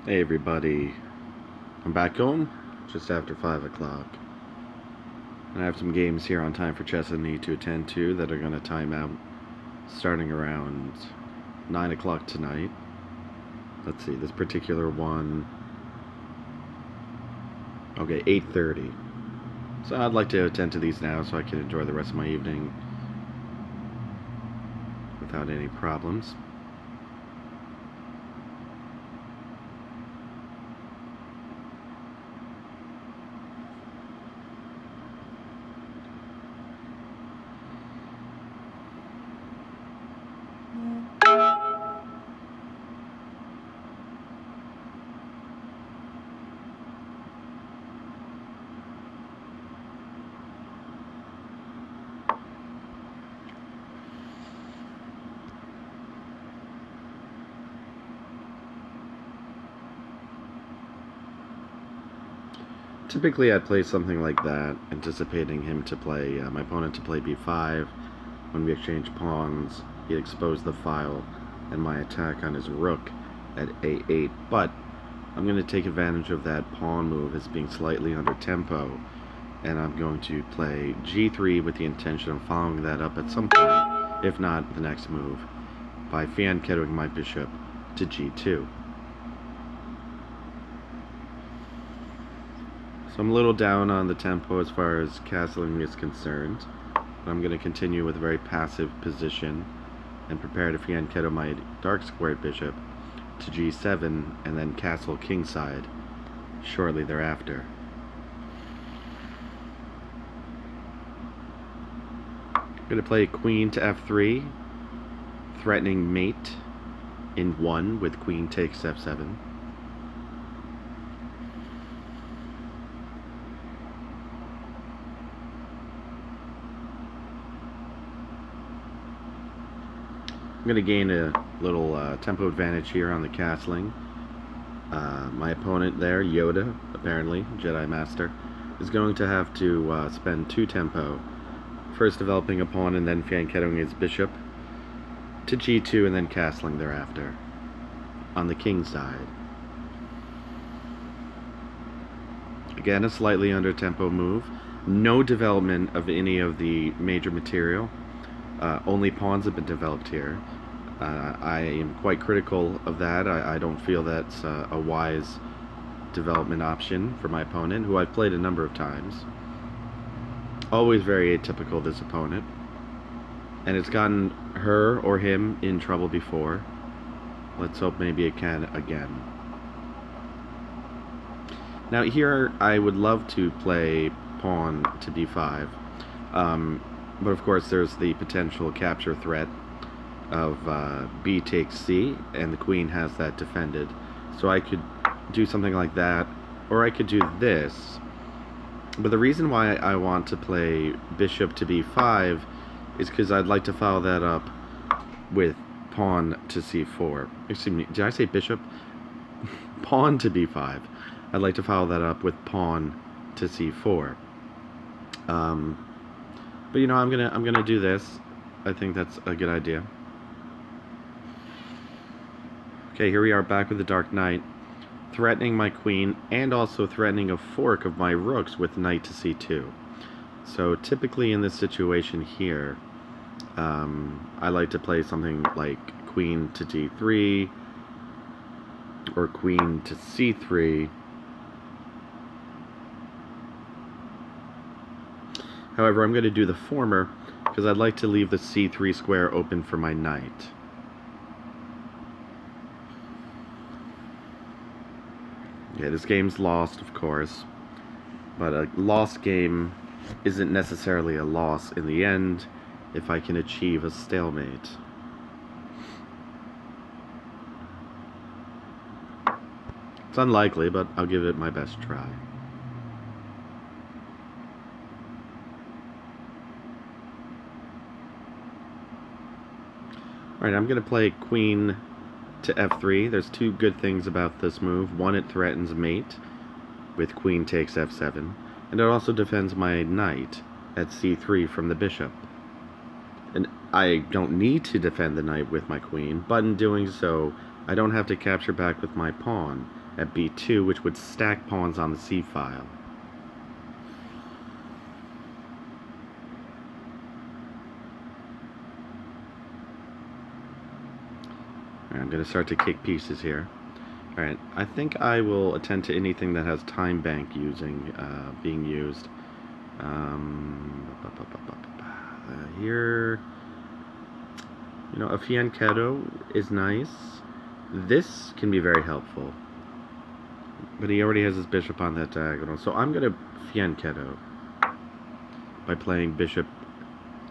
Hey everybody, I'm back home just after 5 o'clock. And I have some games here on Time for Chess I need to attend to that are going to time out starting around 9 o'clock tonight. Let's see, this particular one, okay, 8:30. So I'd like to attend to these now so I can enjoy the rest of my evening without any problems. Typically, I'd play something like that, anticipating him to play, my opponent to play b5. When we exchange pawns, he'd expose the file and my attack on his rook at a8. But I'm going to take advantage of that pawn move as being slightly under tempo, and I'm going to play g3 with the intention of following that up at some point, if not the next move, by fianchettoing my bishop to g2. So I'm a little down on the tempo as far as castling is concerned. I'm going to continue with a very passive position and prepare to fianchetto my dark squared bishop to g7 and then castle kingside shortly thereafter. I'm going to play queen to f3, threatening mate in 1 with queen takes f7. I'm going to gain a little tempo advantage here on the castling. My opponent there, Yoda, apparently, Jedi Master, is going to have to spend 2 tempo, first developing a pawn and then fianchettoing his bishop to g2 and then castling thereafter on the king side. Again, a slightly under tempo move. No development of any of the major material. Only pawns have been developed here. I am quite critical of that. I don't feel that's a wise development option for my opponent, who I've played a number of times. Always very atypical, this opponent. And it's gotten her or him in trouble before. Let's hope maybe it can again. Now here, I would love to play pawn to b5. But of course, there's the potential capture threat of b takes c, and the queen has that defended. So I could do something like that, or I could do this. But the reason why I want to play bishop to b5 is because I'd like to follow that up with pawn to c4. Excuse me, did I say bishop? Pawn to b5. I'd like to follow that up with pawn to c4. But you know, I'm gonna do this. I think that's a good idea. Okay, here we are back with the Dark Knight, threatening my queen and also threatening a fork of my rooks with knight to c2. So typically in this situation here, I like to play something like queen to d3 or queen to c3. However, I'm going to do the former because I'd like to leave the c3 square open for my knight. Yeah, this game's lost, of course, but a lost game isn't necessarily a loss in the end if I can achieve a stalemate. It's unlikely, but I'll give it my best try. Alright, I'm going to play queen to f3. There's 2 good things about this move. One, it threatens mate with queen takes f7, and it also defends my knight at c3 from the bishop. And I don't need to defend the knight with my queen, but in doing so, I don't have to capture back with my pawn at b2, which would stack pawns on the c file. I'm going to start to kick pieces here. Alright, I think I will attend to anything that has time bank being used. Here, you know, a fianchetto is nice. This can be very helpful. But he already has his bishop on that diagonal, so I'm going to fianchetto by playing bishop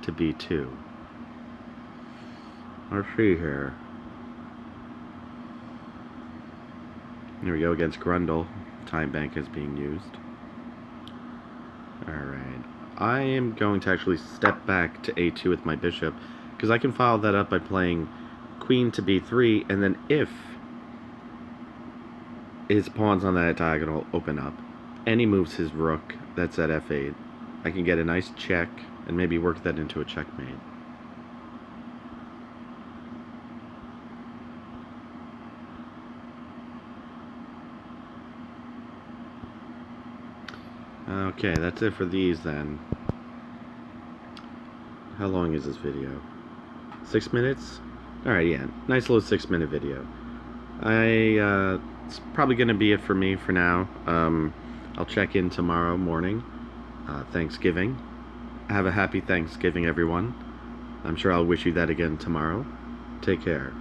to b2. Let's see here. Here we go against Grundle. Time bank is being used. Alright. I am going to actually step back to a2 with my bishop, because I can follow that up by playing queen to b3, and then if his pawns on that diagonal open up, and he moves his rook that's at f8, I can get a nice check, and maybe work that into a checkmate. Okay, that's it for these then. How long is this video? 6 minutes? Alright, yeah. Nice little 6-minute video. It's probably going to be it for me for now. I'll check in tomorrow morning. Thanksgiving. Have a happy Thanksgiving, everyone. I'm sure I'll wish you that again tomorrow. Take care.